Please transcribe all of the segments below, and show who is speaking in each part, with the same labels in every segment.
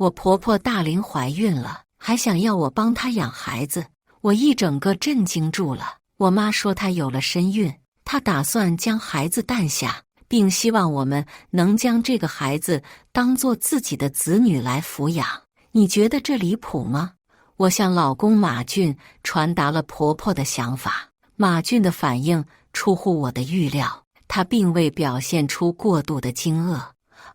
Speaker 1: 我婆婆大龄怀孕了，还想要我帮她养孩子，我一整个震惊住了。我妈说她有了身孕，她打算将孩子诞下，并希望我们能将这个孩子当作自己的子女来抚养。你觉得这离谱吗？我向老公马俊传达了婆婆的想法。马俊的反应出乎我的预料，他并未表现出过度的惊愕，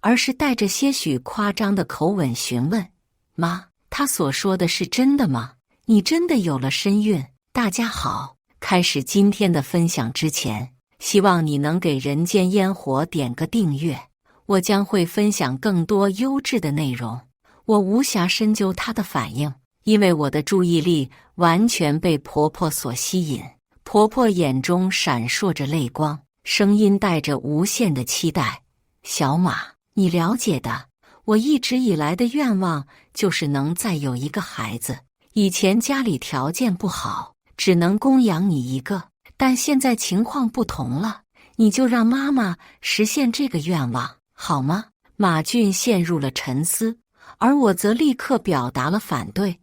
Speaker 1: 而是带着些许夸张的口吻询问：妈，他所说的是真的吗？你真的有了身孕？大家好，开始今天的分享之前，希望你能给人间烟火点个订阅，我将会分享更多优质的内容。我无暇深究她的反应，因为我的注意力完全被婆婆所吸引。婆婆眼中闪烁着泪光，声音带着无限的期待：小马，你了解的，我一直以来的愿望就是能再有一个孩子。以前家里条件不好，只能供养你一个，但现在情况不同了，你就让妈妈实现这个愿望，好吗？马俊陷入了沉思，而我则立刻表达了反对。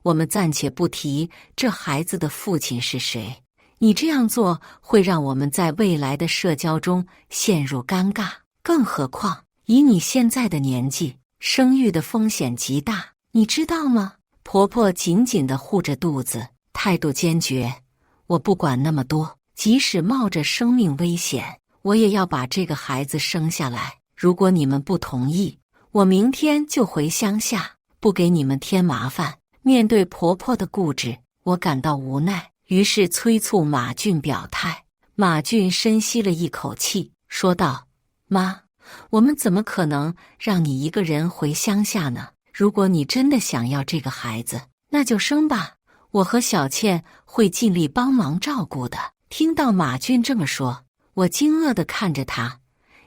Speaker 1: 我们暂且不提这孩子的父亲是谁，你这样做会让我们在未来的社交中陷入尴尬，更何况以你现在的年纪，生育的风险极大，你知道吗？婆婆紧紧地护着肚子，态度坚决。我不管那么多，即使冒着生命危险，我也要把这个孩子生下来。如果你们不同意，我明天就回乡下，不给你们添麻烦。面对婆婆的固执，我感到无奈，于是催促马俊表态。马俊深吸了一口气，说道：妈，我们怎么可能让你一个人回乡下呢？如果你真的想要这个孩子，那就生吧，我和小倩会尽力帮忙照顾的。听到马俊这么说，我惊愕地看着他。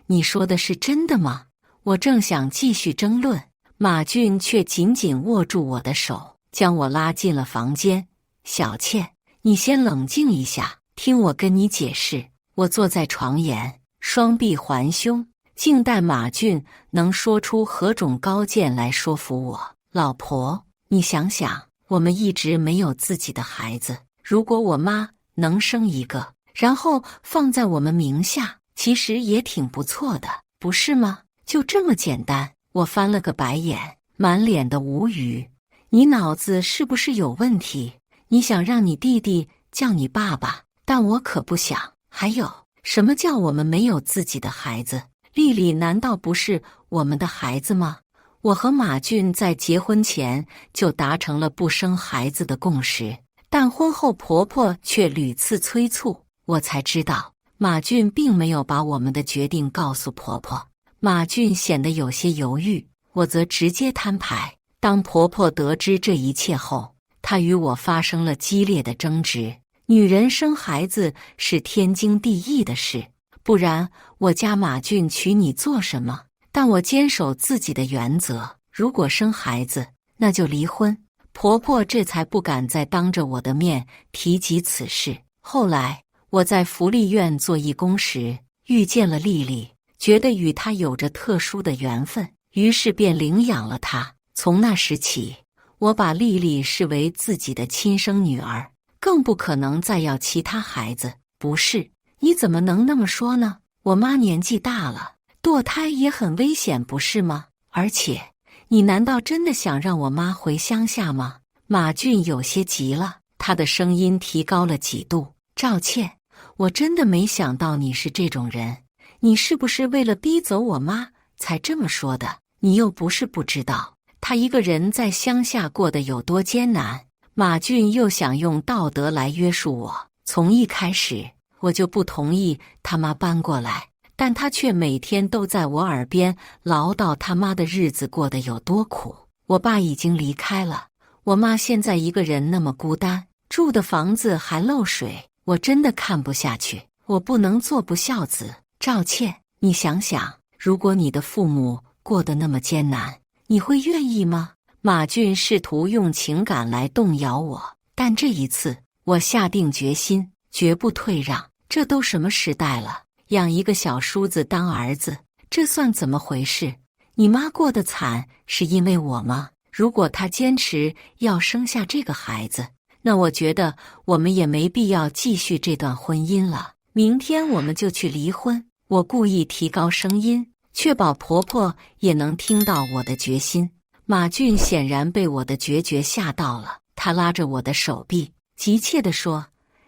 Speaker 1: 你说的是真的吗？我正想继续争论，马俊却紧紧握住我的手，将我拉进了房间。小倩，你先冷静一下，听我跟你解释。我坐在床沿，双臂环胸，静待马俊能说出何种高见来说服我。老婆，你想想，我们一直没有自己的孩子，如果我妈能生一个，然后放在我们名下，其实也挺不错的，不是吗？就这么简单。我翻了个白眼，满脸的无语。你脑子是不是有问题？你想让你弟弟叫你爸爸，但我可不想。还有，什么叫我们没有自己的孩子？丽丽难道不是我们的孩子吗？我和马俊在结婚前就达成了不生孩子的共识，但婚后婆婆却屡次催促，我才知道马俊并没有把我们的决定告诉婆婆。马俊显得有些犹豫，我则直接摊牌。当婆婆得知这一切后，她与我发生了激烈的争执。女人生孩子是天经地义的事，不然我家马俊娶你做什么？但我坚守自己的原则，如果生孩子，那就离婚。婆婆这才不敢再当着我的面提及此事。后来我在福利院做义工时遇见了丽丽，觉得与她有着特殊的缘分，于是便领养了她。从那时起，我把丽丽视为自己的亲生女儿，更不可能再要其他孩子。不是，你怎么能那么说呢？我妈年纪大了，堕胎也很危险，不是吗？而且，你难道真的想让我妈回乡下吗？马俊有些急了，他的声音提高了几度。赵倩，我真的没想到你是这种人，你是不是为了逼走我妈才这么说的？你又不是不知道，她一个人在乡下过得有多艰难。马俊又想用道德来约束我。从一开始，我就不同意他妈搬过来，但他却每天都在我耳边唠叨他妈的日子过得有多苦。我爸已经离开了，我妈现在一个人那么孤单，住的房子还漏水，我真的看不下去。我不能做不孝子。赵倩，你想想，如果你的父母过得那么艰难，你会愿意吗？马俊试图用情感来动摇我，但这一次我下定决心，绝不退让。这都什么时代了，养一个小叔子当儿子，这算怎么回事？你妈过得惨是因为我吗？如果她坚持要生下这个孩子，那我觉得我们也没必要继续这段婚姻了。明天我们就去离婚。我故意提高声音，确保婆婆也能听到我的决心。马俊显然被我的决绝吓到了，他拉着我的手臂，急切地说：“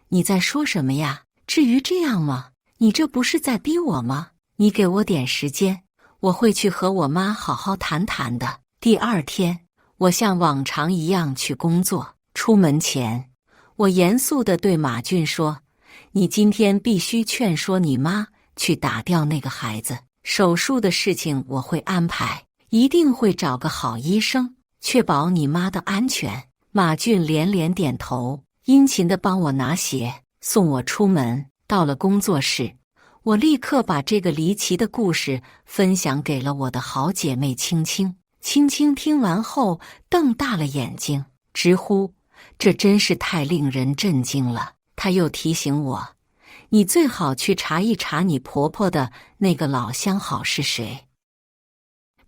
Speaker 1: 你在说什么呀？至于这样吗？你这不是在逼我吗？你给我点时间，我会去和我妈好好谈谈的。”第二天，我像往常一样去工作。出门前，我严肃地对马俊说：“你今天必须劝说你妈去打掉那个孩子。手术的事情我会安排，一定会找个好医生，确保你妈的安全。”马俊连连点头，殷勤地帮我拿鞋，送我出门。到了工作室，我立刻把这个离奇的故事分享给了我的好姐妹青青。青青听完后瞪大了眼睛，直呼这真是太令人震惊了。她又提醒我，你最好去查一查你婆婆的那个老相好是谁，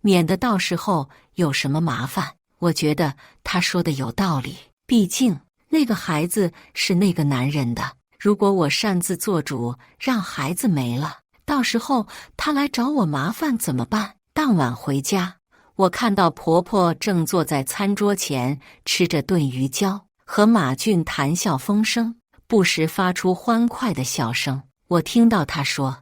Speaker 1: 免得到时候有什么麻烦。我觉得她说的有道理，毕竟那个孩子是那个男人的，如果我擅自做主让孩子没了，到时候他来找我麻烦怎么办？当晚回家，我看到婆婆正坐在餐桌前吃着炖鱼胶，和马俊谈笑风生，不时发出欢快的笑声。我听到她说：“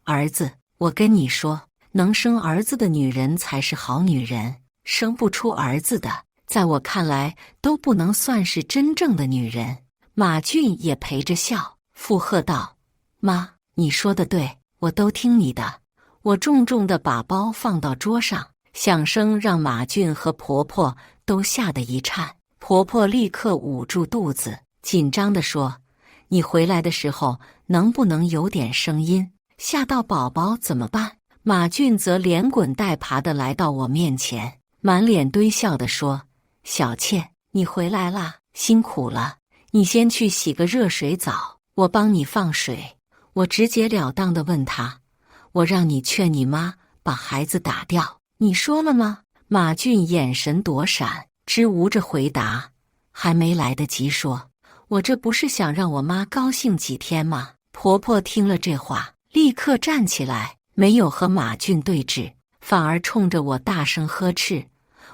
Speaker 1: 儿子，我跟你说，能生儿子的女人才是好女人，生不出儿子的，在我看来都不能算是真正的女人。”马俊也陪着笑，附和道：“妈，你说的对，我都听你的。”我重重地把包放到桌上，响声让马俊和婆婆都吓得一颤。婆婆立刻捂住肚子，紧张地说：“你回来的时候能不能有点声音？吓到宝宝怎么办？”马俊则连滚带爬地来到我面前，满脸堆笑地说：“小倩，你回来啦，辛苦了。你先去洗个热水澡，我帮你放水。”我直截了当地问他：“我让你劝你妈把孩子打掉，你说了吗？”马俊眼神躲闪，支吾着回答：“还没来得及说，我这不是想让我妈高兴几天吗？”婆婆听了这话，立刻站起来，没有和马俊对峙，反而冲着我大声呵斥：“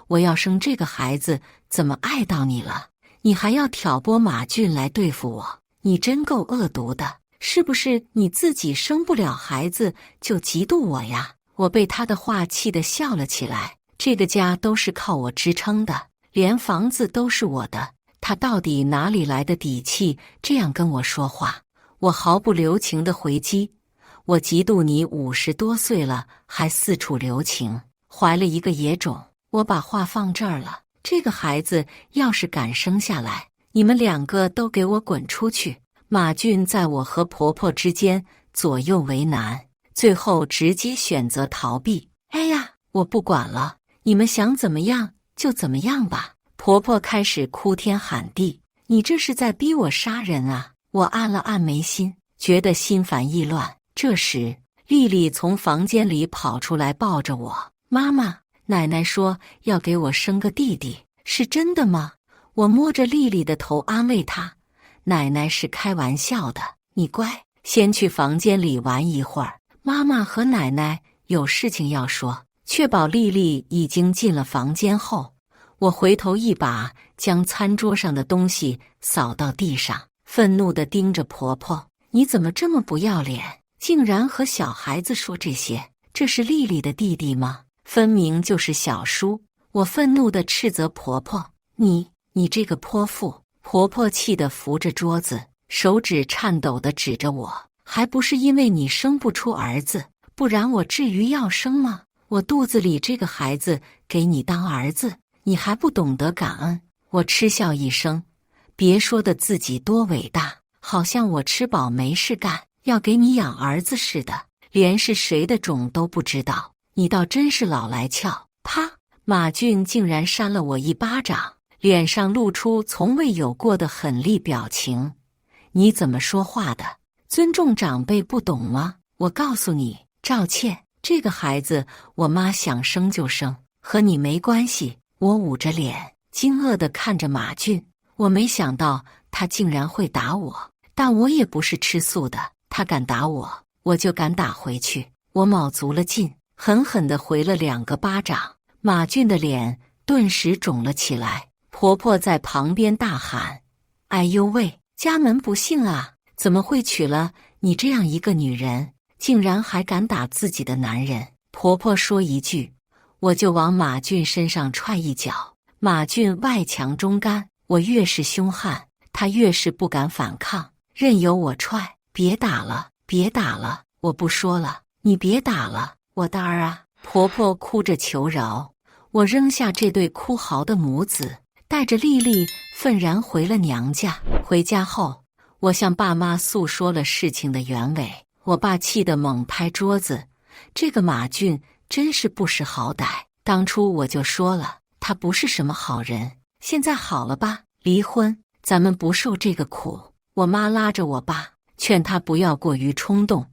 Speaker 1: 我要生这个孩子，怎么碍到你了？你还要挑拨马俊来对付我，你真够恶毒的！是不是你自己生不了孩子就嫉妒我呀？”我被他的话气得笑了起来。这个家都是靠我支撑的，连房子都是我的，他到底哪里来的底气这样跟我说话？我毫不留情地回击：“我嫉妒你50多岁了还四处留情，怀了一个野种。”我把话放这儿了，这个孩子要是敢生下来，你们2个都给我滚出去！马俊在我和婆婆之间左右为难，最后直接选择逃避。“哎呀，我不管了，你们想怎么样就怎么样吧！”婆婆开始哭天喊地：“你这是在逼我杀人啊！”我按了按眉心，觉得心烦意乱。这时，丽丽从房间里跑出来抱着我：“妈妈，奶奶说要给我生个弟弟，是真的吗？”我摸着丽丽的头安慰她：“奶奶是开玩笑的，你乖，先去房间里玩一会儿，妈妈和奶奶有事情要说。”确保丽丽已经进了房间后，我回头一把将餐桌上的东西扫到地上，愤怒地盯着婆婆：“你怎么这么不要脸，竟然和小孩子说这些？这是丽丽的弟弟吗？分明就是小叔！”我愤怒地斥责婆婆：“你这个泼妇！”婆婆气得扶着桌子，手指颤抖地指着我：“还不是因为你生不出儿子，不然我至于要生吗？我肚子里这个孩子给你当儿子，你还不懂得感恩？”我嗤笑一声，别说的自己多伟大，好像我吃饱没事干，要给你养儿子似的，连是谁的种都不知道，你倒真是老来俏！啪！马俊竟然扇了我一巴掌，脸上露出从未有过的狠厉表情。“你怎么说话的？尊重长辈不懂吗？我告诉你，赵倩，这个孩子我妈想生就生，和你没关系。我捂着脸，惊愕地看着马俊。我没想到他竟然会打我，但我也不是吃素的，他敢打我，我就敢打回去。我卯足了劲，狠狠地回了2个巴掌。马俊的脸顿时肿了起来。婆婆在旁边大喊：哎呦喂，家门不幸啊，怎么会娶了你这样一个女人，竟然还敢打自己的男人。婆婆说一句，我就往马俊身上踹一脚。马俊外强中干，我越是凶悍，他越是不敢反抗，任由我踹。别打了，别打了，我不说了，你别打了，我的儿啊！婆婆哭着求饶。我扔下这对哭嚎的母子，带着丽丽愤然回了娘家。回家后，我向爸妈诉说了事情的原委。我爸气得猛拍桌子，这个马俊真是不识好歹，当初我就说了，他不是什么好人。现在好了吧，离婚，咱们不受这个苦。我妈拉着我爸，劝他不要过于冲动，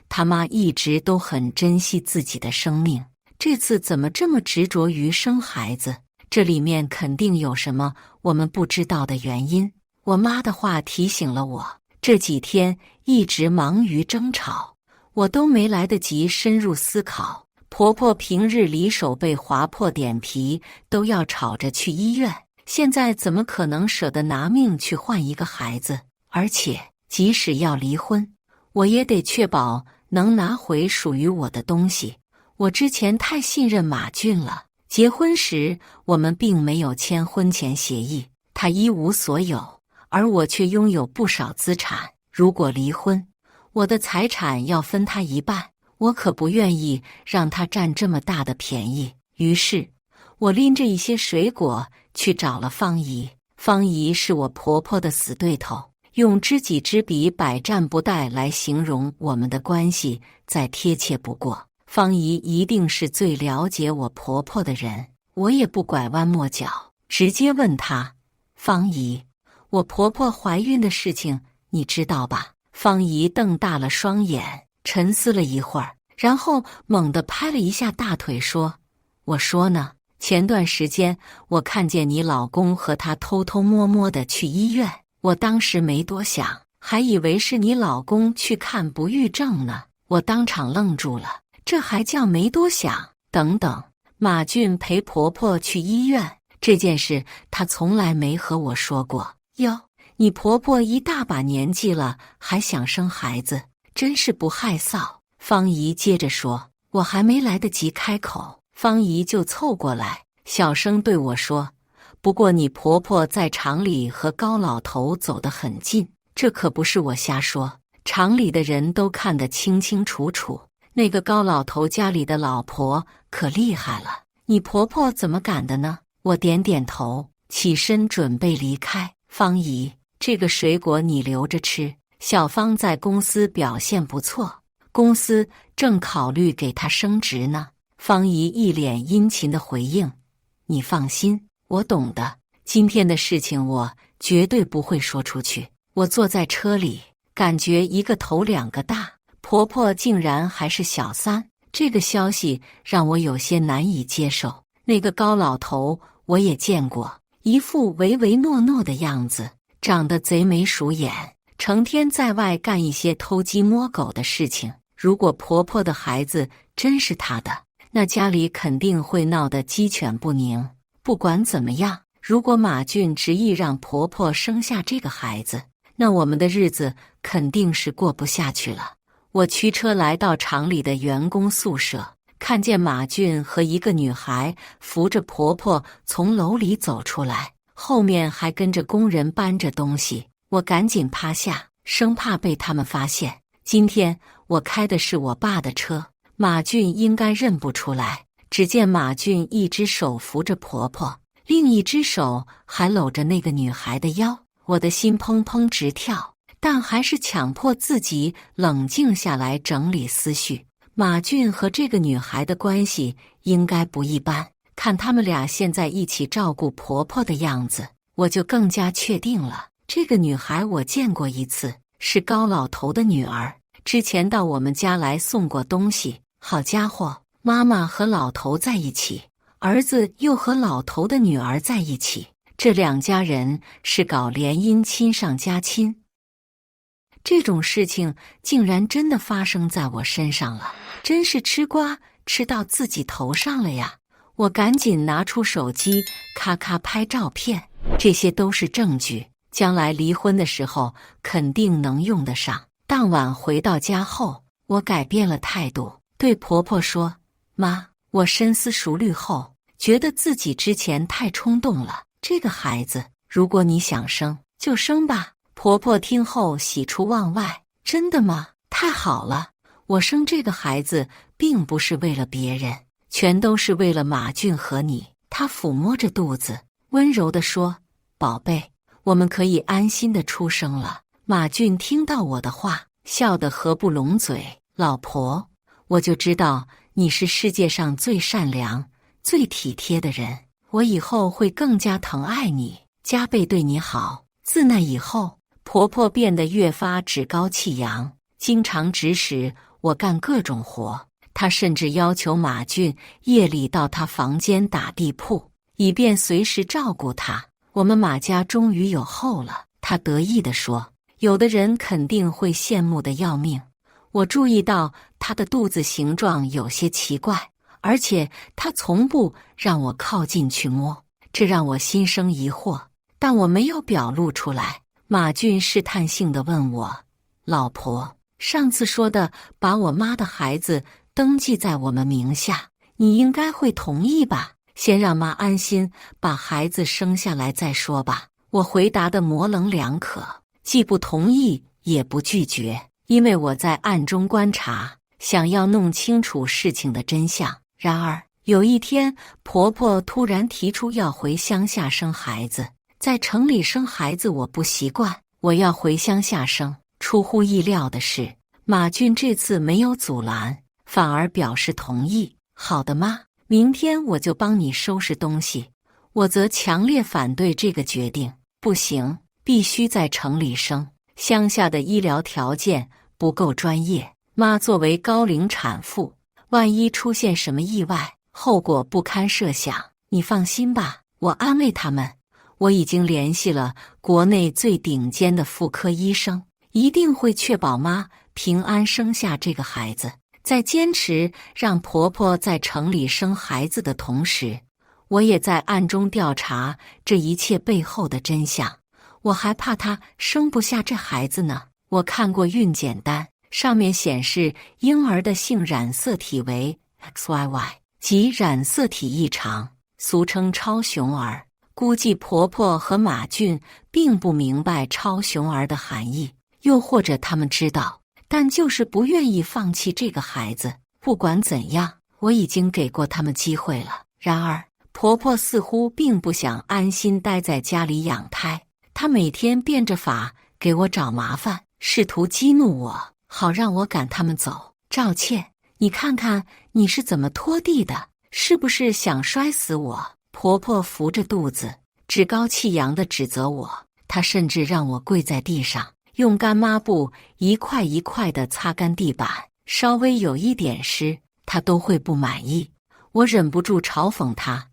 Speaker 1: 他妈一直都很珍惜自己的生命，这次怎么这么执着于生孩子？这里面肯定有什么我们不知道的原因。我妈的话提醒了我，这几天一直忙于争吵，我都没来得及深入思考。婆婆平日里手被划破点皮都要吵着去医院，现在怎么可能舍得拿命去换一个孩子？而且即使要离婚，我也得确保能拿回属于我的东西。我之前太信任马俊了，结婚时我们并没有签婚前协议，他一无所有，而我却拥有不少资产。如果离婚，我的财产要分他一半，我可不愿意让他占这么大的便宜。于是我拎着一些水果去找了方姨。方姨是我婆婆的死对头，用知己知彼，百战不殆来形容我们的关系再贴切不过。方姨一定是最了解我婆婆的人，我也不拐弯抹角，直接问她：方姨，我婆婆怀孕的事情你知道吧？方姨瞪大了双眼，沉思了一会儿，然后猛地拍了一下大腿说：我说呢，前段时间我看见你老公和他偷偷摸摸的去医院，我当时没多想，还以为是你老公去看不育症呢。我当场愣住了，这还叫没多想？等等，马俊陪婆婆去医院这件事，他从来没和我说过。哟，你婆婆一大把年纪了，还想生孩子，真是不害臊。方姨接着说，我还没来得及开口，方姨就凑过来，小声对我说，不过你婆婆在厂里和高老头走得很近，这可不是我瞎说，厂里的人都看得清清楚楚。那个高老头家里的老婆可厉害了，你婆婆怎么敢的呢？我点点头，起身准备离开。方姨，这个水果你留着吃，小芳在公司表现不错，公司正考虑给她升职呢。方姨一脸殷勤的回应，你放心，我懂的，今天的事情我绝对不会说出去。我坐在车里，感觉一个头两个大，婆婆竟然还是小三，这个消息让我有些难以接受。那个高老头我也见过，一副唯唯诺诺的样子，长得贼眉鼠眼，成天在外干一些偷鸡摸狗的事情。如果婆婆的孩子真是他的，那家里肯定会闹得鸡犬不宁。不管怎么样，如果马俊执意让婆婆生下这个孩子，那我们的日子肯定是过不下去了。我驱车来到厂里的员工宿舍，看见马俊和一个女孩扶着婆婆从楼里走出来，后面还跟着工人搬着东西。我赶紧趴下，生怕被他们发现。今天我开的是我爸的车，马俊应该认不出来。只见马俊一只手扶着婆婆，另一只手还搂着那个女孩的腰。我的心砰砰直跳，但还是强迫自己冷静下来，整理思绪。马俊和这个女孩的关系应该不一般，看他们俩现在一起照顾婆婆的样子，我就更加确定了。这个女孩我见过一次，是高老头的女儿，之前到我们家来送过东西，好家伙，妈妈和老头在一起，儿子又和老头的女儿在一起，这两家人是搞联姻亲上加亲。这种事情竟然真的发生在我身上了，真是吃瓜吃到自己头上了呀！我赶紧拿出手机，咔咔拍照片，这些都是证据，将来离婚的时候肯定能用得上。当晚回到家后，我改变了态度，对婆婆说：“妈，我深思熟虑后，觉得自己之前太冲动了。这个孩子，如果你想生，就生吧。”婆婆听后喜出望外：“真的吗？太好了！我生这个孩子并不是为了别人，全都是为了马俊和你。”她抚摸着肚子，温柔地说：“宝贝，我们可以安心的出生了。”马俊听到我的话，笑得合不拢嘴：“老婆，我就知道你是世界上最善良、最体贴的人，我以后会更加疼爱你，加倍对你好。”自那以后，婆婆变得越发趾高气扬，经常指使我干各种活。她甚至要求马俊夜里到她房间打地铺，以便随时照顾她。我们马家终于有后了，她得意地说。有的人肯定会羡慕得要命。我注意到她的肚子形状有些奇怪，而且她从不让我靠近去摸，这让我心生疑惑，但我没有表露出来。马俊试探性地问我：“老婆，上次说的把我妈的孩子登记在我们名下，你应该会同意吧？先让妈安心把孩子生下来再说吧。”我回答得模棱两可，既不同意也不拒绝，因为我在暗中观察，想要弄清楚事情的真相。然而有一天，婆婆突然提出要回乡下生孩子。在城里生孩子我不习惯，我要回乡下生。出乎意料的是，马俊这次没有阻拦，反而表示同意。好的妈，明天我就帮你收拾东西。我则强烈反对这个决定，不行，必须在城里生，乡下的医疗条件不够专业。妈作为高龄产妇，万一出现什么意外，后果不堪设想。你放心吧，我安慰他们。我已经联系了国内最顶尖的妇科医生，一定会确保妈平安生下这个孩子。在坚持让婆婆在城里生孩子的同时，我也在暗中调查这一切背后的真相。我还怕她生不下这孩子呢。我看过孕检单，上面显示婴儿的性染色体为 XYY， 即染色体异常，俗称超雄儿。估计婆婆和马俊并不明白超雄儿的含义，又或者他们知道，但就是不愿意放弃这个孩子。不管怎样，我已经给过他们机会了。然而，婆婆似乎并不想安心待在家里养胎，她每天变着法给我找麻烦，试图激怒我，好让我赶他们走。赵倩，你看看你是怎么拖地的，是不是想摔死我？婆婆扶着肚子，趾高气扬地指责我。她甚至让我跪在地上，用干抹布一块一块地擦干地板，稍微有一点湿，她都会不满意。我忍不住嘲讽她：“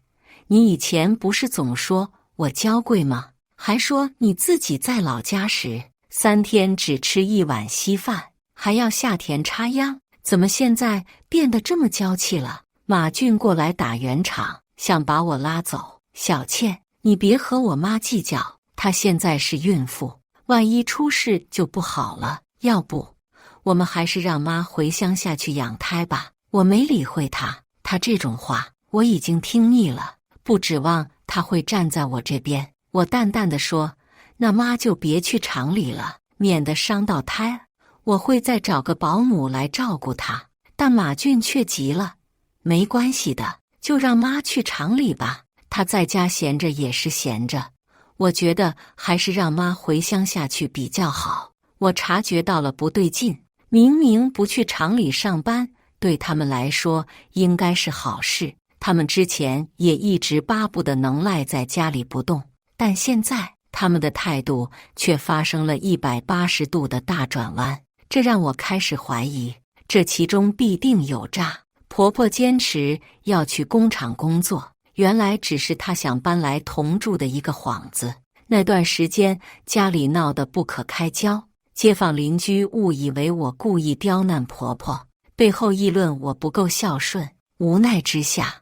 Speaker 1: 你以前不是总说我娇贵吗？还说你自己在老家时3天只吃1碗稀饭，还要下田插秧，怎么现在变得这么娇气了？”马俊过来打圆场，想把我拉走。小倩，你别和我妈计较，她现在是孕妇，万一出事就不好了。要不，我们还是让妈回乡下去养胎吧。我没理会她，她这种话我已经听腻了，不指望她会站在我这边。我淡淡地说：“那妈就别去厂里了，免得伤到胎。我会再找个保姆来照顾她。”但马俊却急了：“没关系的，就让妈去厂里吧，她在家闲着也是闲着。我觉得还是让妈回乡下去比较好。”我察觉到了不对劲，明明不去厂里上班，对他们来说应该是好事。他们之前也一直巴不得能赖在家里不动，但现在他们的态度却发生了180度的大转弯，这让我开始怀疑，这其中必定有诈。婆婆坚持要去工厂工作，原来只是她想搬来同住的一个幌子。那段时间家里闹得不可开交，街坊邻居误以为我故意刁难婆婆，背后议论我不够孝顺。无奈之下，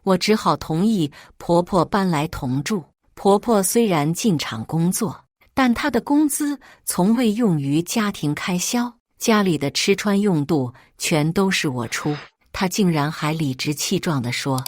Speaker 1: 我只好同意婆婆搬来同住。婆婆虽然进厂工作，但她的工资从未用于家庭开销，家里的吃穿用度全都是我出。她竟然还理直气壮地说：“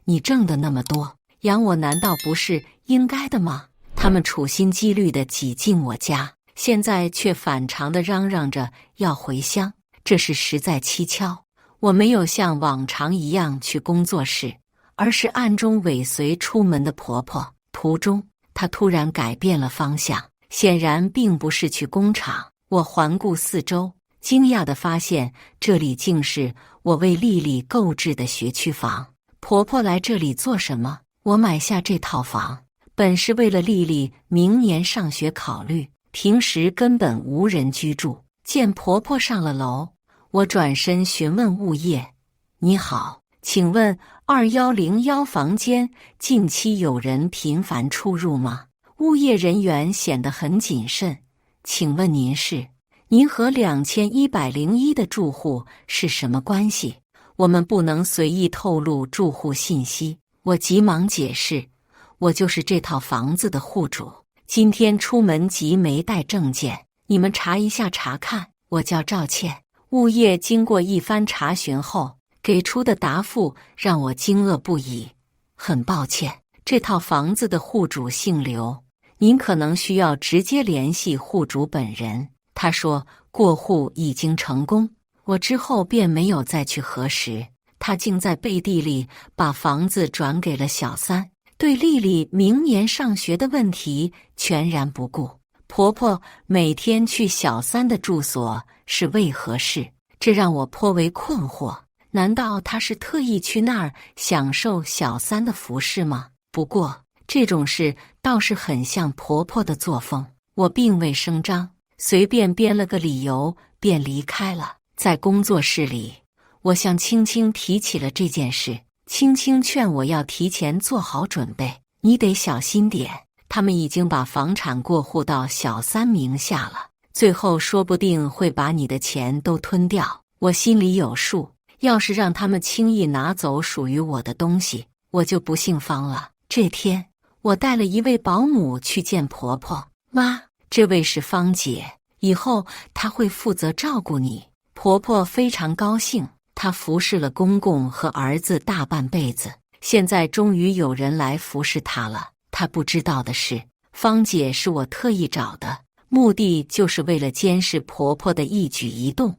Speaker 1: 你挣的那么多，养我难道不是应该的吗？”他们处心积虑地挤进我家，现在却反常地嚷嚷着要回乡，这是实在蹊跷。我没有像往常一样去工作室，而是暗中尾随出门的婆婆。途中，她突然改变了方向，显然并不是去工厂。我环顾四周，惊讶地发现这里竟是我为丽丽购置的学区房。婆婆来这里做什么？我买下这套房，本是为了丽丽明年上学考虑，平时根本无人居住。见婆婆上了楼，我转身询问物业：“你好，请问2101房间近期有人频繁出入吗？”物业人员显得很谨慎：“请问您是？您和2101的住户是什么关系？我们不能随意透露住户信息。”我急忙解释：“我就是这套房子的户主，今天出门急没带证件，你们查一下查看。我叫赵倩。”物业经过一番查询后，给出的答复让我惊愕不已。“很抱歉，这套房子的户主姓刘，您可能需要直接联系户主本人。”他说过户已经成功。我之后便没有再去核实，他竟在背地里把房子转给了小三，对丽丽明年上学的问题全然不顾。婆婆每天去小三的住所是为何事？这让我颇为困惑。难道她是特意去那儿享受小三的服饰吗？不过这种事倒是很像婆婆的作风。我并未声张，随便编了个理由便离开了。在工作室里，我向青青提起了这件事，青青劝我要提前做好准备，你得小心点。他们已经把房产过户到小三名下了，最后说不定会把你的钱都吞掉。我心里有数，要是让他们轻易拿走属于我的东西，我就不姓方了。这天，我带了一位保姆去见婆婆。“妈，这位是芳姐，以后她会负责照顾你。”婆婆非常高兴，她服侍了公公和儿子大半辈子，现在终于有人来服侍她了。她不知道的是，芳姐是我特意找的，目的就是为了监视婆婆的一举一动。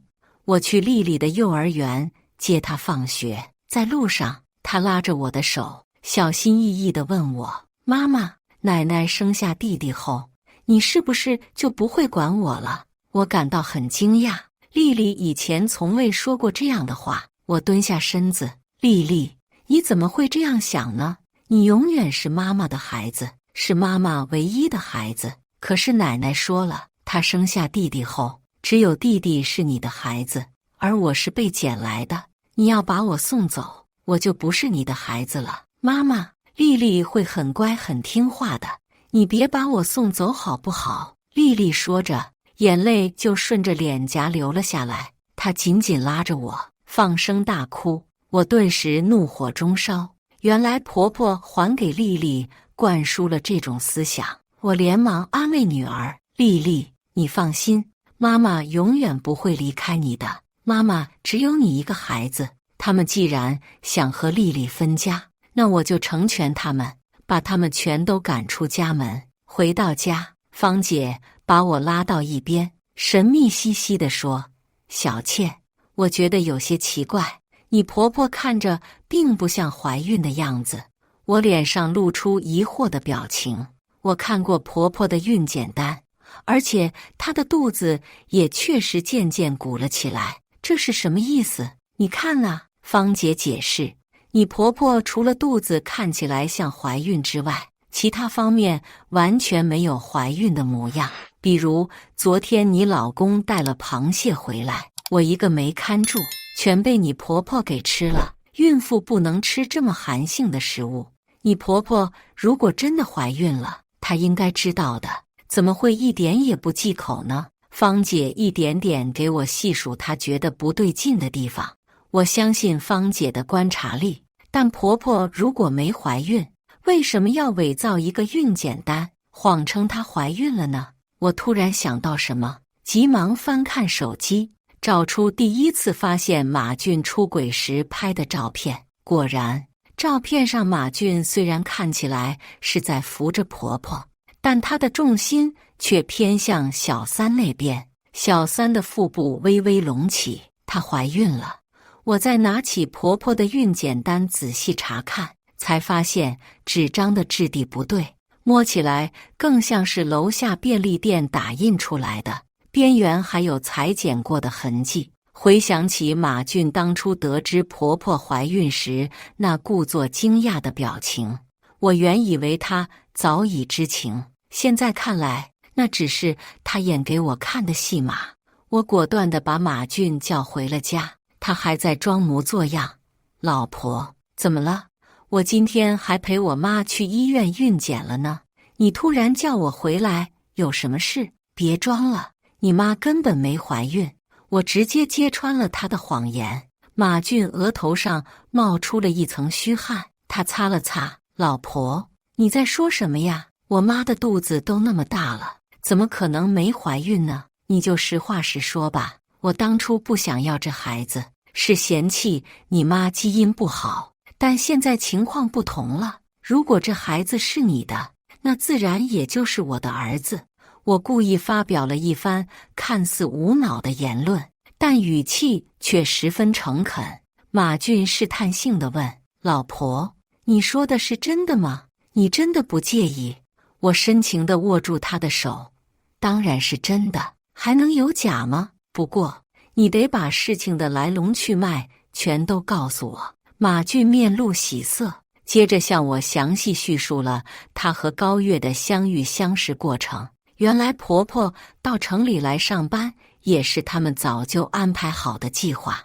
Speaker 1: 我去丽丽的幼儿园接她放学，在路上，她拉着我的手，小心翼翼地问我：“妈妈，奶奶生下弟弟后，你是不是就不会管我了？”我感到很惊讶，丽丽以前从未说过这样的话。我蹲下身子：“丽丽，你怎么会这样想呢？你永远是妈妈的孩子，是妈妈唯一的孩子。可是奶奶说了，她生下弟弟后，只有弟弟是你的孩子，而我是被捡来的。你要把我送走，我就不是你的孩子了。妈妈，丽丽会很乖很听话的，你别把我送走好不好？”丽丽说着，眼泪就顺着脸颊流了下来，她紧紧拉着我，放声大哭。我顿时怒火中烧。原来婆婆还给丽丽灌输了这种思想。我连忙安慰女儿：“丽丽，你放心，妈妈永远不会离开你的。妈妈只有你一个孩子。他们既然想和丽丽分家，那我就成全他们，把他们全都赶出家门。”回到家，芳姐把我拉到一边，神秘兮兮地说：“小倩，我觉得有些奇怪，你婆婆看着并不像怀孕的样子。”我脸上露出疑惑的表情。我看过婆婆的孕检单，而且她的肚子也确实渐渐鼓了起来。这是什么意思？你看啊，芳姐解释，你婆婆除了肚子看起来像怀孕之外，其他方面完全没有怀孕的模样。比如昨天你老公带了螃蟹回来，我一个没看住，全被你婆婆给吃了。孕妇不能吃这么寒性的食物。你婆婆如果真的怀孕了，她应该知道的，怎么会一点也不忌口呢？芳姐一点点给我细数她觉得不对劲的地方。我相信芳姐的观察力，但婆婆如果没怀孕，为什么要伪造一个孕检单，谎称她怀孕了呢？我突然想到什么，急忙翻看手机，找出第一次发现马俊出轨时拍的照片。果然，照片上马俊虽然看起来是在扶着婆婆，但他的重心却偏向小三那边。小三的腹部微微隆起，她怀孕了。我再拿起婆婆的孕检单仔细查看，才发现纸张的质地不对，摸起来更像是楼下便利店打印出来的，边缘还有裁剪过的痕迹。回想起马俊当初得知婆婆怀孕时那故作惊讶的表情，我原以为他早已知情，现在看来那只是他演给我看的戏码。我果断地把马俊叫回了家，他还在装模作样。老婆，怎么了？我今天还陪我妈去医院孕检了呢，你突然叫我回来，有什么事？别装了，你妈根本没怀孕。我直接揭穿了他的谎言。马俊额头上冒出了一层虚汗，他擦了擦。老婆，你在说什么呀？我妈的肚子都那么大了，怎么可能没怀孕呢？你就实话实说吧。我当初不想要这孩子，是嫌弃你妈基因不好，但现在情况不同了。如果这孩子是你的，那自然也就是我的儿子。我故意发表了一番看似无脑的言论，但语气却十分诚恳。马俊试探性地问：老婆，你说的是真的吗？你真的不介意？我深情地握住他的手。当然是真的，还能有假吗？不过你得把事情的来龙去脉全都告诉我。马俊面露喜色，接着向我详细叙述了他和高月的相遇相识过程。原来婆婆到城里来上班也是他们早就安排好的计划，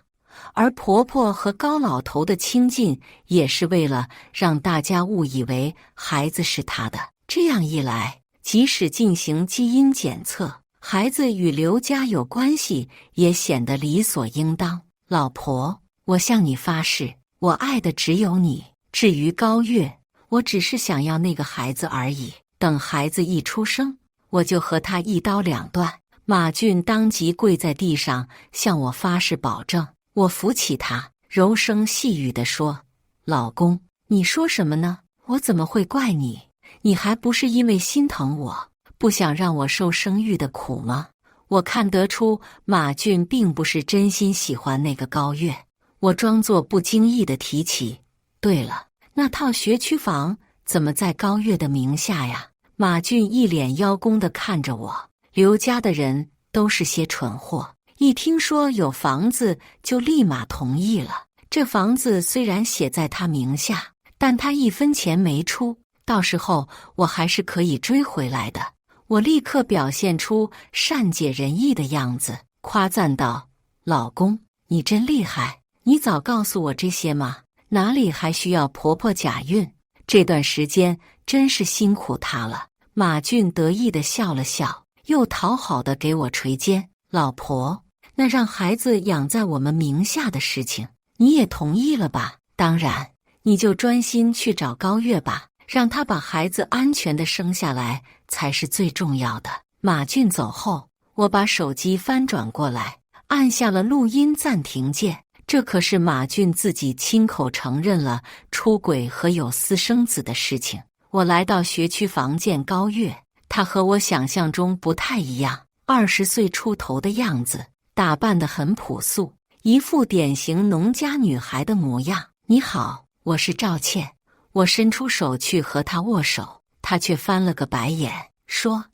Speaker 1: 而婆婆和高老头的亲近也是为了让大家误以为孩子是他的。这样一来，即使进行基因检测，孩子与刘家有关系也显得理所应当。老婆，我向你发誓，我爱的只有你。至于高月，我只是想要那个孩子而已。等孩子一出生，我就和他一刀两断。马俊当即跪在地上向我发誓保证。我扶起他，柔声细语地说：老公，你说什么呢？我怎么会怪你？你还不是因为心疼我，不想让我受生育的苦吗？我看得出马俊并不是真心喜欢那个高月。我装作不经意地提起：对了，那套学区房怎么在高月的名下呀？马俊一脸邀功地看着我。刘家的人都是些蠢货，一听说有房子就立马同意了。这房子虽然写在他名下，但他一分钱没出，到时候我还是可以追回来的。我立刻表现出善解人意的样子，夸赞道：老公，你真厉害，你早告诉我这些吗？哪里还需要婆婆假孕？这段时间真是辛苦她了。马俊得意地笑了笑，又讨好地给我捶肩。老婆，那让孩子养在我们名下的事情，你也同意了吧？当然，你就专心去找高月吧，让他把孩子安全地生下来才是最重要的。马俊走后，我把手机翻转过来，按下了录音暂停键。这可是马俊自己亲口承认了出轨和有私生子的事情。我来到学区房见高月，她和我想象中不太一样，20岁出头的样子，打扮得很朴素，一副典型农家女孩的模样。你好，我是赵倩。我伸出手去和她握手，她却翻了个白眼，说：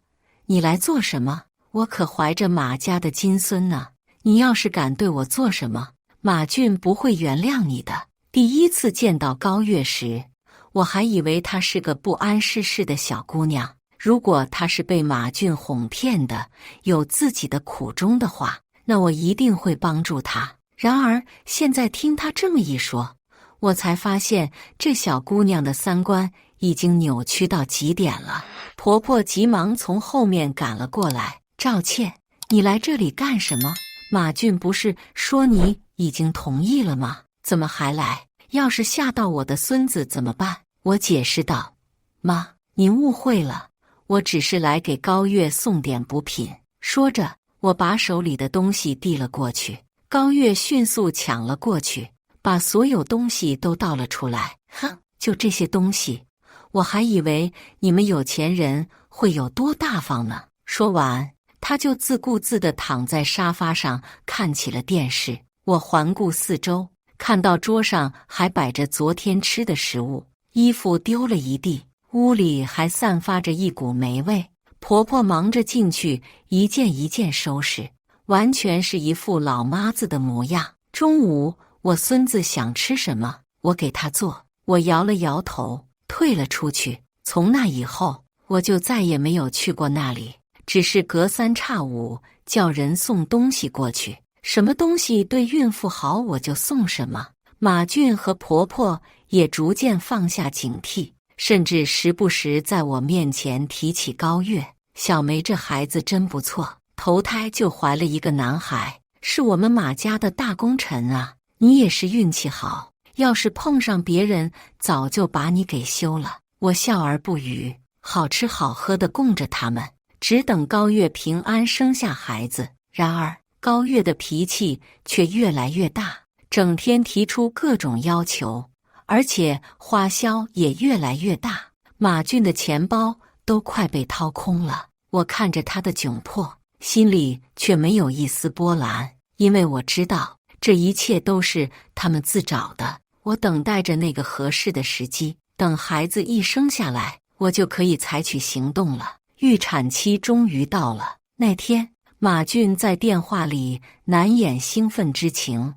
Speaker 1: 你来做什么？我可怀着马家的金孙呢，你要是敢对我做什么，马俊不会原谅你的。第一次见到高月时，我还以为她是个不谙世事的小姑娘，如果她是被马俊哄骗的，有自己的苦衷的话，那我一定会帮助她。然而现在听她这么一说，我才发现这小姑娘的三观已经扭曲到极点了。婆婆急忙从后面赶了过来：“赵倩，你来这里干什么？马俊不是说你已经同意了吗？怎么还来？要是吓到我的孙子怎么办？”我解释道：“妈，您误会了，我只是来给高月送点补品。”说着，我把手里的东西递了过去。高月迅速抢了过去，把所有东西都倒了出来。哼，就这些东西，我还以为你们有钱人会有多大方呢。说完，他就自顾自地躺在沙发上看起了电视。我环顾四周，看到桌上还摆着昨天吃的食物，衣服丢了一地，屋里还散发着一股霉味。婆婆忙着进去一件一件收拾，完全是一副老妈子的模样。中午我孙子想吃什么，我给他做。我摇了摇头，退了出去。从那以后，我就再也没有去过那里，只是隔三差五叫人送东西过去，什么东西对孕妇好我就送什么。马俊和婆婆也逐渐放下警惕，甚至时不时在我面前提起高月。小梅这孩子真不错，头胎就怀了一个男孩，是我们马家的大功臣啊！你也是运气好，要是碰上别人，早就把你给休了。我笑而不语，好吃好喝的供着他们，只等高月平安生下孩子。然而高月的脾气却越来越大，整天提出各种要求，而且花销也越来越大。马俊的钱包都快被掏空了，我看着他的窘迫，心里却没有一丝波澜，因为我知道这一切都是他们自找的。我等待着那个合适的时机，等孩子一生下来，我就可以采取行动了。预产期终于到了，那天马俊在电话里难掩兴奋之情：“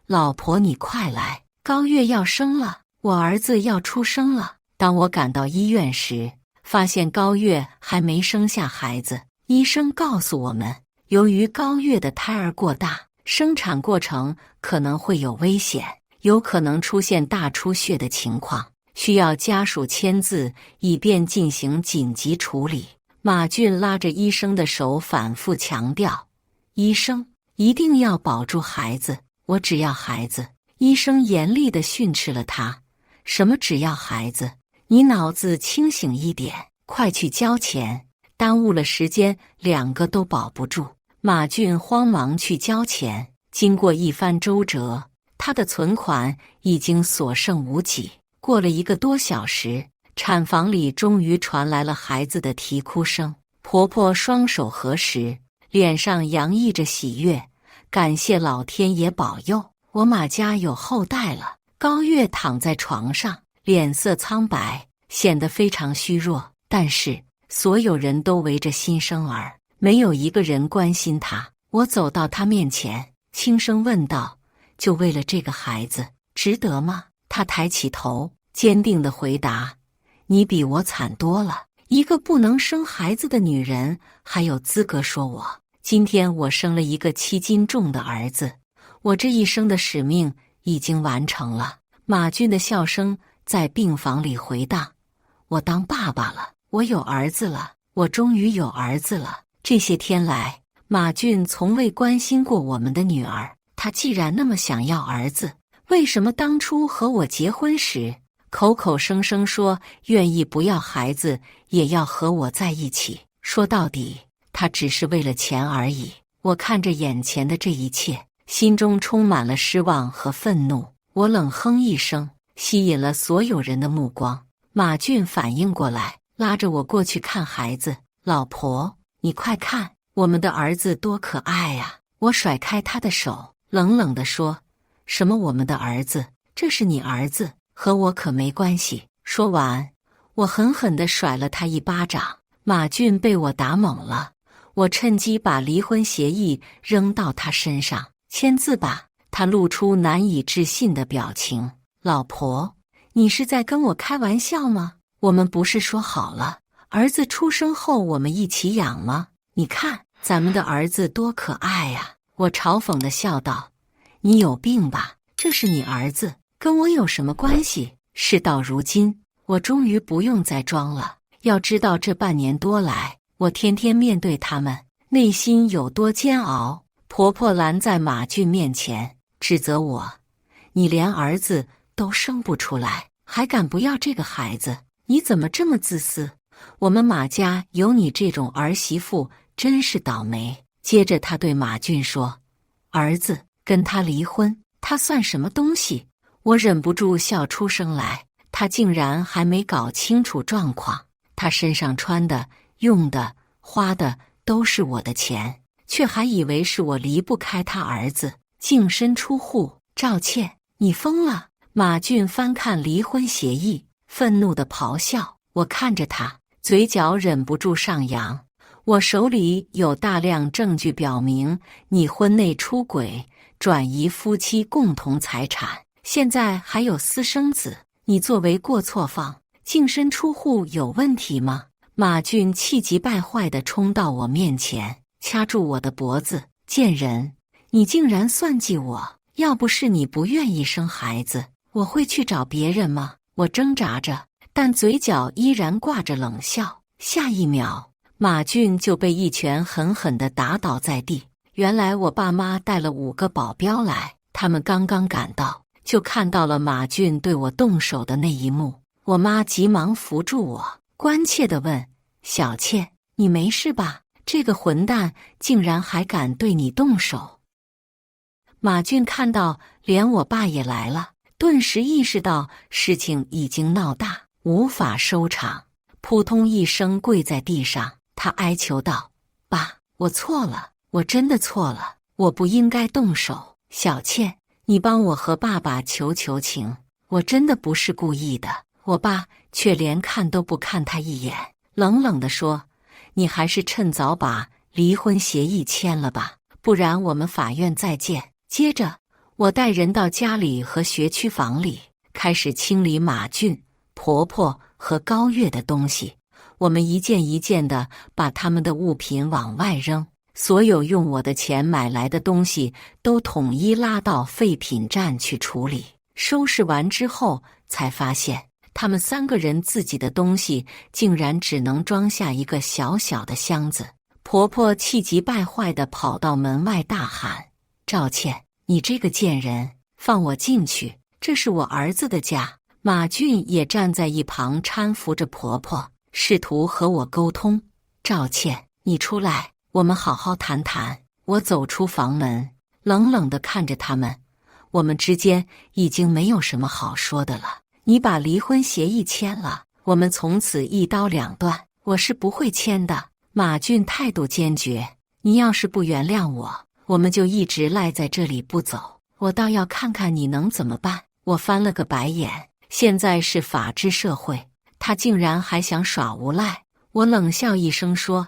Speaker 1: 老婆，你快来，高月要生了，我儿子要出生了。”当我赶到医院时，发现高月还没生下孩子。医生告诉我们，由于高月的胎儿过大，生产过程可能会有危险，有可能出现大出血的情况，需要家属签字，以便进行紧急处理。马俊拉着医生的手反复强调：“医生，一定要保住孩子，我只要孩子。”医生严厉地训斥了他：“什么只要孩子？你脑子清醒一点，快去交钱，耽误了时间，两个都保不住。”马俊慌忙去交钱，经过一番周折，他的存款已经所剩无几。过了1个多小时，产房里终于传来了孩子的啼哭声。婆婆双手合十，脸上洋溢着喜悦，感谢老天爷保佑，我马家有后代了。高月躺在床上，脸色苍白，显得非常虚弱，但是所有人都围着新生儿，没有一个人关心他。我走到他面前，轻声问道：“就为了这个孩子，值得吗？”他抬起头，坚定地回答：“你比我惨多了。一个不能生孩子的女人，还有资格说我？今天我生了一个7斤重的儿子，我这一生的使命已经完成了。”马俊的笑声在病房里回荡：“我当爸爸了，我有儿子了，我终于有儿子了。”这些天来，马俊从未关心过我们的女儿。他既然那么想要儿子，为什么当初和我结婚时，口口声声说愿意不要孩子也要和我在一起？说到底，他只是为了钱而已。我看着眼前的这一切，心中充满了失望和愤怒。我冷哼一声，吸引了所有人的目光。马俊反应过来，拉着我过去看孩子。“老婆，你快看，我们的儿子多可爱呀！”我甩开他的手，冷冷地说：“什么我们的儿子？这是你儿子，和我可没关系。”说完，我狠狠地甩了他一巴掌。马俊被我打懵了，我趁机把离婚协议扔到他身上：“签字吧。”他露出难以置信的表情：“老婆，你是在跟我开玩笑吗？我们不是说好了，儿子出生后我们一起养吗？你看咱们的儿子多可爱呀！”我嘲讽地笑道：“你有病吧？这是你儿子，跟我有什么关系？事到如今，我终于不用再装了。要知道这半年多来，我天天面对他们，内心有多煎熬。婆婆拦在马俊面前，指责我：你连儿子都生不出来，还敢不要这个孩子？你怎么这么自私？我们马家有你这种儿媳妇，真是倒霉。接着她对马俊说：儿子跟他离婚，他算什么东西？我忍不住笑出声来。他竟然还没搞清楚状况，他身上穿的、用的、花的都是我的钱，却还以为是我离不开他儿子，净身出户。赵倩，你疯了！马俊翻看离婚协议，愤怒地咆哮。我看着他，嘴角忍不住上扬。我手里有大量证据表明你婚内出轨，转移夫妻共同财产，现在还有私生子。你作为过错方，净身出户有问题吗？马俊气急败坏地冲到我面前，掐住我的脖子。贱人，你竟然算计我！要不是你不愿意生孩子，我会去找别人吗？我挣扎着，但嘴角依然挂着冷笑。下一秒，马俊就被一拳狠狠地打倒在地。原来我爸妈带了5个保镖来，他们刚刚赶到，就看到了马俊对我动手的那一幕。我妈急忙扶住我，关切地问：小倩，你没事吧？这个混蛋竟然还敢对你动手。马俊看到连我爸也来了，顿时意识到事情已经闹大，无法收场，扑通一声跪在地上。他哀求道：爸，我错了，我真的错了，我不应该动手。小倩，你帮我和爸爸求求情，我真的不是故意的。我爸却连看都不看他一眼，冷冷地说：你还是趁早把离婚协议签了吧，不然我们法院再见。接着我带人到家里和学区房里，开始清理马俊、婆婆和高月的东西。我们一件一件地把他们的物品往外扔，所有用我的钱买来的东西都统一拉到废品站去处理。收拾完之后，才发现他们3个人自己的东西竟然只能装下一个小小的箱子。婆婆气急败坏地跑到门外大喊：赵倩，你这个贱人，放我进去，这是我儿子的家。马俊也站在一旁搀扶着婆婆，试图和我沟通。赵倩，你出来，我们好好谈谈。我走出房门，冷冷地看着他们，我们之间已经没有什么好说的了。你把离婚协议签了，我们从此一刀两断。我是不会签的。马俊态度坚决，你要是不原谅我，我们就一直赖在这里不走，我倒要看看你能怎么办。我翻了个白眼，现在是法治社会，他竟然还想耍无赖。我冷笑一声说：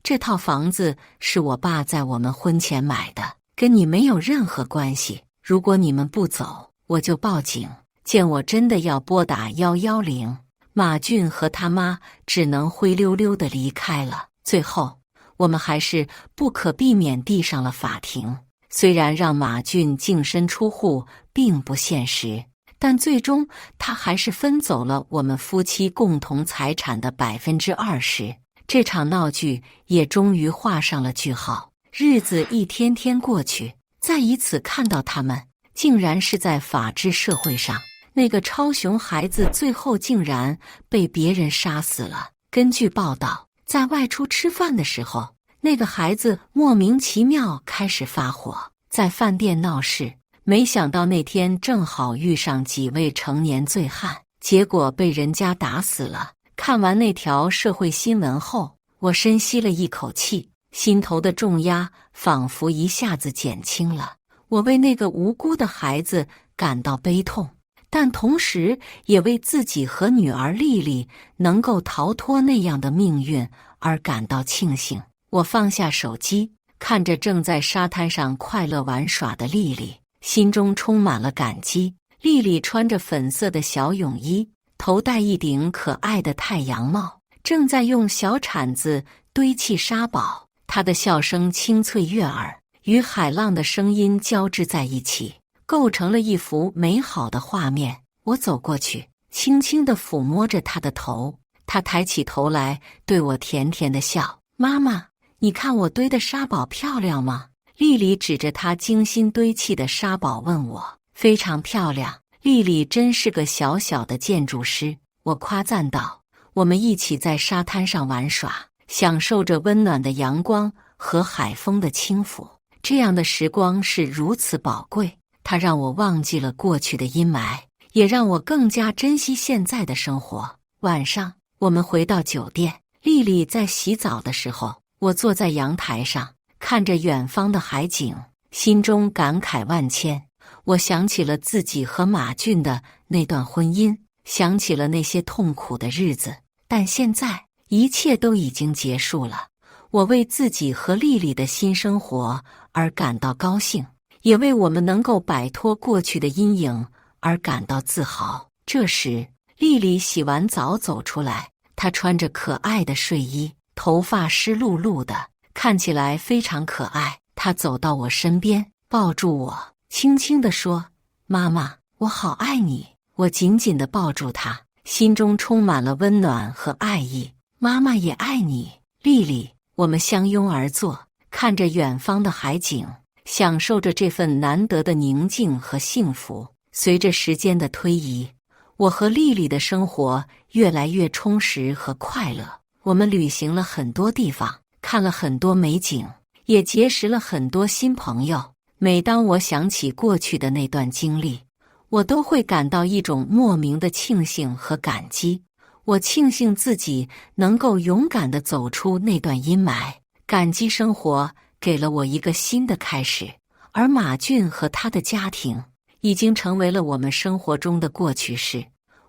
Speaker 1: 这套房子是我爸在我们婚前买的，跟你没有任何关系。如果你们不走，我就报警。见我真的要拨打110，马俊和他妈只能灰溜溜地离开了。最后我们还是不可避免地上了法庭。虽然让马俊净身出户并不现实，但最终他还是分走了我们夫妻共同财产的20%。这场闹剧也终于画上了句号。日子一天天过去，再一次看到他们，竟然是在法治社会上。那个超雄孩子最后竟然被别人杀死了。根据报道，在外出吃饭的时候，那个孩子莫名其妙开始发火，在饭店闹事。没想到那天正好遇上几位成年醉汉，结果被人家打死了。看完那条社会新闻后，我深吸了一口气，心头的重压仿佛一下子减轻了。我为那个无辜的孩子感到悲痛，但同时也为自己和女儿丽丽能够逃脱那样的命运而感到庆幸。我放下手机，看着正在沙滩上快乐玩耍的丽丽，心中充满了感激。丽丽穿着粉色的小泳衣，头戴一顶可爱的太阳帽，正在用小铲子堆砌沙堡。她的笑声清脆悦耳，与海浪的声音交织在一起，构成了一幅美好的画面。我走过去，轻轻地抚摸着她的头，她抬起头来，对我甜甜地笑。妈妈，你看我堆的沙堡漂亮吗？丽丽指着她精心堆砌的沙堡问我。非常漂亮，丽丽真是个小小的建筑师，我夸赞道。我们一起在沙滩上玩耍，享受着温暖的阳光和海风的轻抚。这样的时光是如此宝贵，它让我忘记了过去的阴霾，也让我更加珍惜现在的生活。晚上，我们回到酒店，丽丽在洗澡的时候，我坐在阳台上，看着远方的海景，心中感慨万千。我想起了自己和马俊的那段婚姻，想起了那些痛苦的日子，但现在一切都已经结束了。我为自己和丽丽的新生活而感到高兴，也为我们能够摆脱过去的阴影而感到自豪。这时，丽丽洗完澡走出来，她穿着可爱的睡衣，头发湿漉漉的，看起来非常可爱。她走到我身边，抱住我，轻轻地说：“妈妈，我好爱你。”我紧紧地抱住她，心中充满了温暖和爱意。妈妈也爱你，丽丽。我们相拥而坐，看着远方的海景，享受着这份难得的宁静和幸福。随着时间的推移，我和丽丽的生活越来越充实和快乐。我们旅行了很多地方，看了很多美景，也结识了很多新朋友。每当我想起过去的那段经历，我都会感到一种莫名的庆幸和感激。我庆幸自己能够勇敢地走出那段阴霾，感激生活给了我一个新的开始。而马俊和他的家庭已经成为了我们生活中的过去式，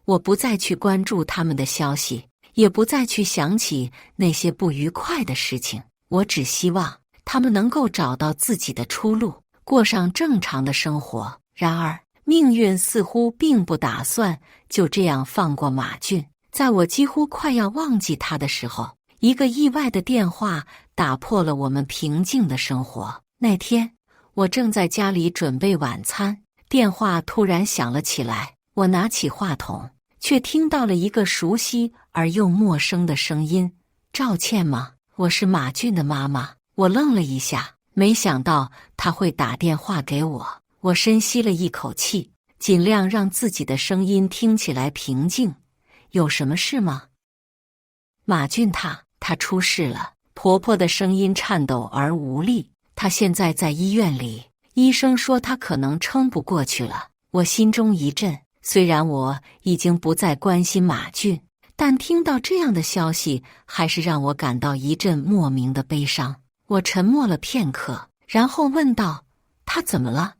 Speaker 1: 我不再去关注他们的消息，也不再去想起那些不愉快的事情。我只希望他们能够找到自己的出路，过上正常的生活。然而，命运似乎并不打算就这样放过马俊。在我几乎快要忘记他的时候，一个意外的电话打破了我们平静的生活。那天，我正在家里准备晚餐，电话突然响了起来。我拿起话筒，却听到了一个熟悉而又陌生的声音：“赵倩吗？我是马俊的妈妈。”我愣了一下，没想到他会打电话给我。我深吸了一口气，尽量让自己的声音听起来平静。有什么事吗？马俊他出事了。婆婆的声音颤抖而无力。她现在在医院里，医生说她可能撑不过去了。我心中一震，虽然我已经不再关心马俊，但听到这样的消息，还是让我感到一阵莫名的悲伤。我沉默了片刻，然后问道：“她怎么了？”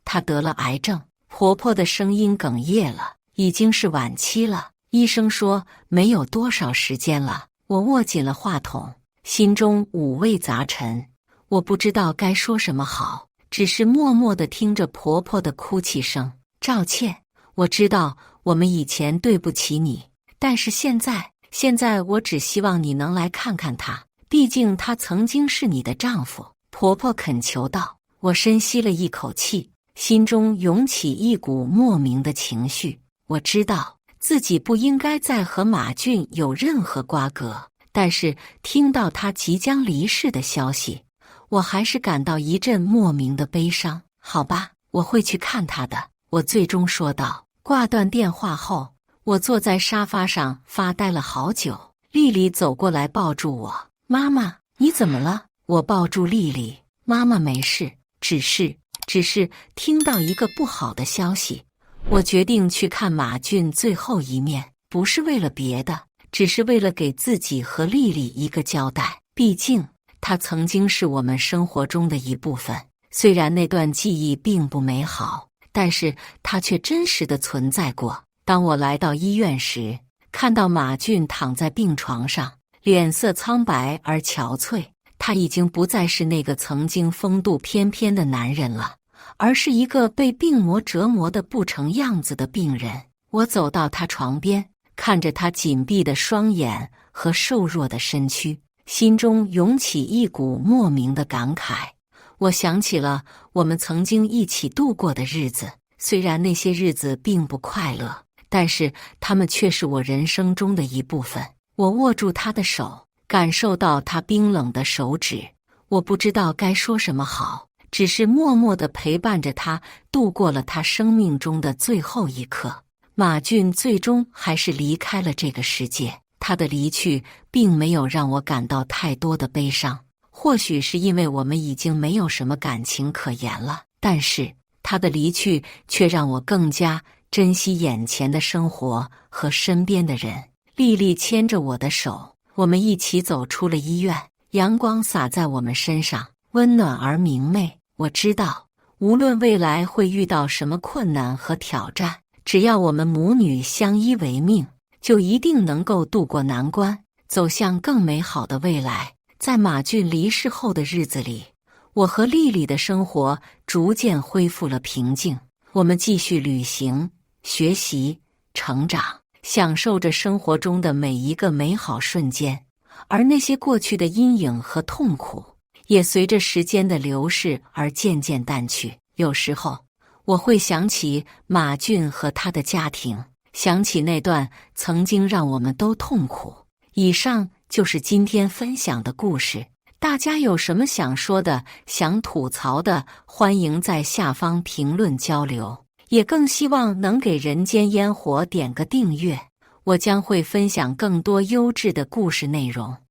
Speaker 1: 她得了癌症。婆婆的声音哽咽了，已经是晚期了。医生说没有多少时间了。我握紧了话筒，心中五味杂陈。我不知道该说什么好，只是默默地听着婆婆的哭泣声。赵倩，我知道我们以前对不起你，但是现在我只希望你能来看看他，毕竟他曾经是你的丈夫。婆婆恳求道。我深吸了一口气，心中涌起一股莫名的情绪。我知道自己不应该再和马俊有任何瓜葛，但是听到他即将离世的消息，我还是感到一阵莫名的悲伤。好吧，我会去看他的，我最终说道。挂断电话后，我坐在沙发上发呆了好久。丽丽走过来抱住我。妈妈，你怎么了？我抱住丽丽。妈妈没事，只是听到一个不好的消息。我决定去看马俊最后一面，不是为了别的，只是为了给自己和丽丽一个交代。毕竟他曾经是我们生活中的一部分，虽然那段记忆并不美好，但是他却真实的存在过。当我来到医院时，看到马俊躺在病床上，脸色苍白而憔悴。他已经不再是那个曾经风度翩翩的男人了，而是一个被病魔折磨得不成样子的病人。我走到他床边，看着他紧闭的双眼和瘦弱的身躯，心中涌起一股莫名的感慨。我想起了我们曾经一起度过的日子，虽然那些日子并不快乐，但是他们却是我人生中的一部分。我握住他的手，感受到他冰冷的手指，我不知道该说什么好，只是默默地陪伴着他度过了他生命中的最后一刻。马俊最终还是离开了这个世界，他的离去并没有让我感到太多的悲伤，或许是因为我们已经没有什么感情可言了，但是他的离去却让我更加珍惜眼前的生活和身边的人。丽丽牵着我的手，我们一起走出了医院，阳光洒在我们身上，温暖而明媚。我知道，无论未来会遇到什么困难和挑战，只要我们母女相依为命，就一定能够渡过难关，走向更美好的未来。在马俊离世后的日子里，我和丽丽的生活逐渐恢复了平静。我们继续旅行、学习、成长，享受着生活中的每一个美好瞬间，而那些过去的阴影和痛苦也随着时间的流逝而渐渐淡去。有时候我会想起马俊和他的家庭，想起那段曾经让我们都痛苦。以上就是今天分享的故事，大家有什么想说的、想吐槽的，欢迎在下方评论交流，也更希望能给人间烟火点个订阅，我将会分享更多优质的故事内容。